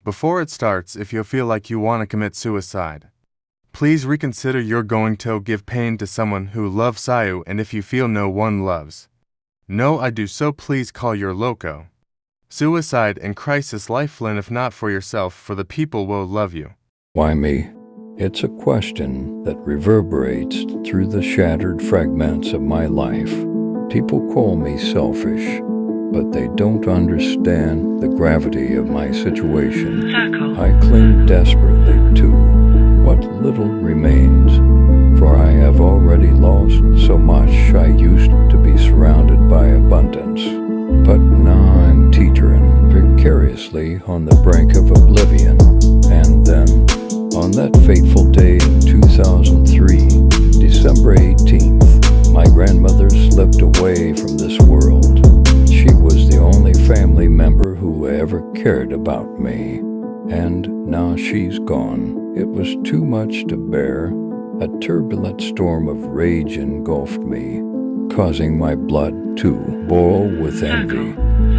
Before it starts, if you feel like you want to commit suicide, please reconsider you're going to give pain to someone who loves you, and if you feel no one loves. No, I do so please call your loco. Suicide and crisis lifeline if not for yourself, for the people will love you. Why me? It's a question that reverberates through the shattered fragments of my life. People call me selfish, but they don't understand the gravity of my situation. I cling desperately to what little remains, for I have already lost so much. I used to be surrounded by abundance, but now I'm teetering precariously on the brink of oblivion. And then, on that fateful day in 2003, December 18th, my grandmother slipped away from this world. She was the only family member who ever cared about me, and now she's gone. It was too much to bear. A turbulent storm of rage engulfed me, causing my blood to boil with envy.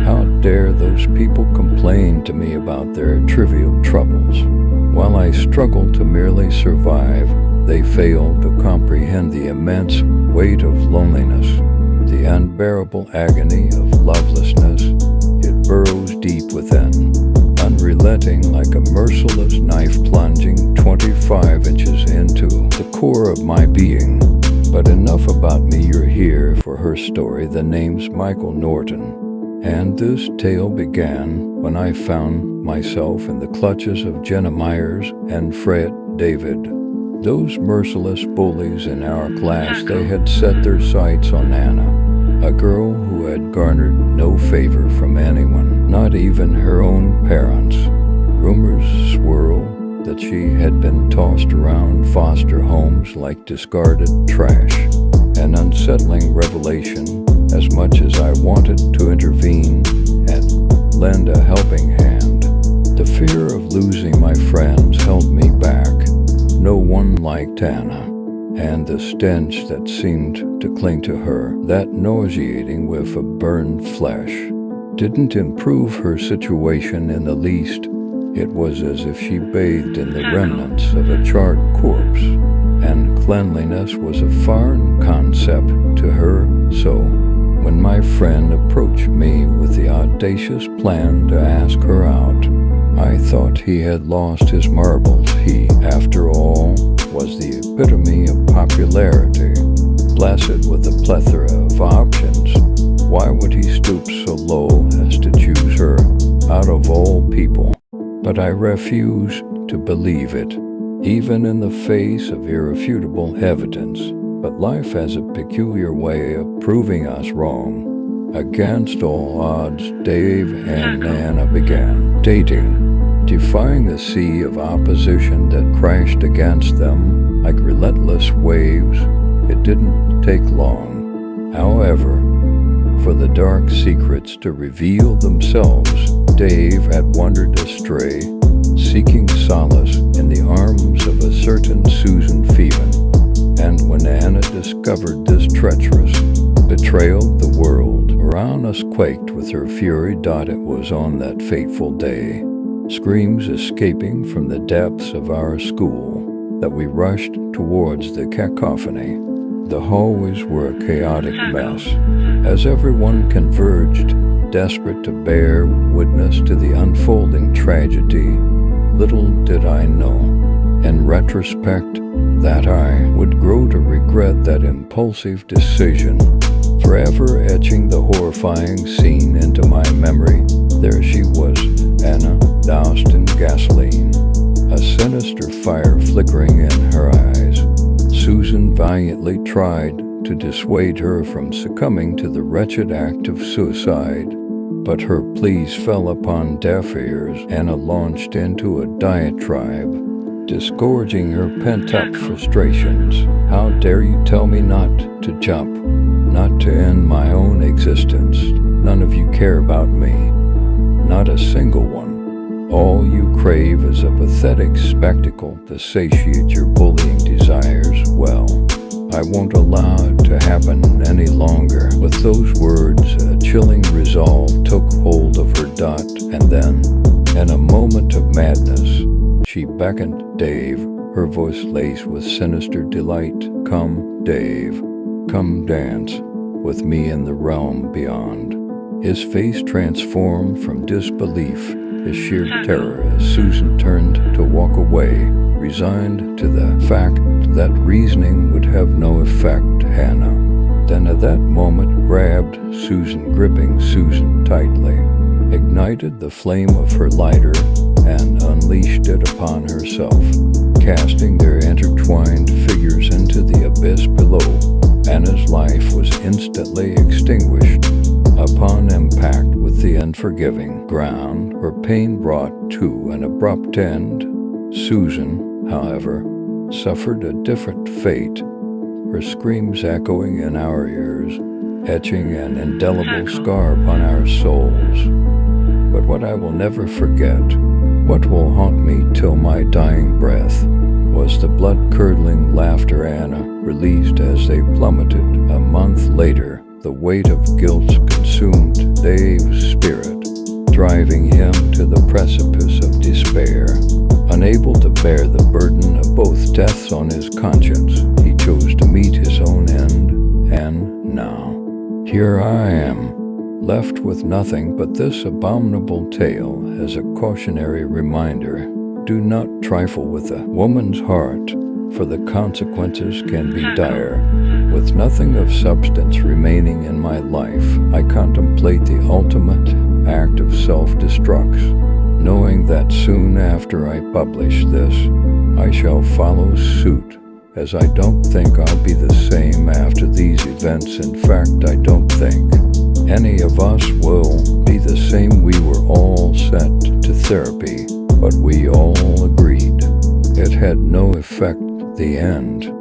How dare those people complain to me about their trivial troubles? While I struggle to merely survive, they fail to comprehend the immense weight of loneliness, the unbearable agony of lovelessness. It burrows deep within, unrelenting like a merciless knife plunging 25 inches into the core of my being. But enough about me, you're here for her story. The name's Michael Norton, and this tale began when I found myself in the clutches of Jenna Myers and Fred David. Those merciless bullies in our class, they had set their sights on Anna, a girl who had garnered no favor from anyone, not even her own parents. Rumors swirl that she had been tossed around foster homes like discarded trash, an unsettling revelation. As much as I wanted to intervene and lend a helping hand, the fear of losing my friends held me back. No one liked Anna, and the stench that seemed to cling to her, that nauseating whiff of burned flesh, didn't improve her situation in the least. It was as if she bathed in the remnants of a charred corpse, and cleanliness was a foreign concept to her. So, when my friend approached me with the audacious plan to ask her out, I thought he had lost his marbles. He, after all, was the epitome of popularity, blessed with a plethora of options. Why would he stoop so low as to choose her out of all people? But I refused to believe it, even in the face of irrefutable evidence. But life has a peculiar way of proving us wrong. Against all odds, Dave and Anna began dating, defying the sea of opposition that crashed against them like relentless waves. It didn't take long, however, for the dark secrets to reveal themselves. Dave had wandered astray, seeking solace in the arms of a certain Susan Phelan. And when Anna discovered this treacherous betrayal, the world around us quaked with her fury. It was on that fateful day, screams escaping from the depths of our school, that we rushed towards the cacophony. The hallways were a chaotic mess, as everyone converged, desperate to bear witness to the unfolding tragedy. Little did I know, in retrospect, that I would grow to regret that impulsive decision, forever etching the horrifying scene into my memory. There she was, Anna, doused in gasoline, a sinister fire flickering in her eyes. Susan valiantly tried to dissuade her from succumbing to the wretched act of suicide, but her pleas fell upon deaf ears. Anna launched into a diatribe, disgorging her pent-up frustrations. How dare you tell me not to jump, not to end my own existence? None of you care about me, not a single one. All you crave is a pathetic spectacle to satiate your bullying desires. Well, I won't allow it to happen any longer. With those words, a chilling resolve took hold of her. And then, In a moment of madness, she beckoned Dave, her voice laced with sinister delight. Come, Dave, come dance with me in the realm beyond. His face transformed from disbelief to sheer terror as Susan turned to walk away, resigned to the fact that reasoning would have no effect. Hannah then at that moment grabbed Susan, gripping Susan tightly, ignited the flame of her lighter, and unleashed it upon herself, casting their intertwined figures into the abyss below. Anna's life was instantly extinguished upon impact with the unforgiving ground. Her pain brought to an abrupt end. Susan, however, suffered a different fate, her screams echoing in our ears, etching an indelible scar upon our souls. But what I will never forget, what will haunt me till my dying breath, was the blood-curdling laughter Anna released as they plummeted. A month later, the weight of guilt consumed Dave's spirit, driving him to the precipice of despair. Unable to bear the burden of both deaths on his conscience, he chose to meet his own end, and now, here I am, left with nothing but this abominable tale as a cautionary reminder. Do not trifle with a woman's heart, for the consequences can be dire. With nothing of substance remaining in my life, I contemplate the ultimate act of self-destruct, knowing that soon after I publish this, I shall follow suit, as I don't think I'll be the same after these events. In fact, I don't think any of us will be the same. We were all sent to therapy, but we all agreed it had no effect. The end.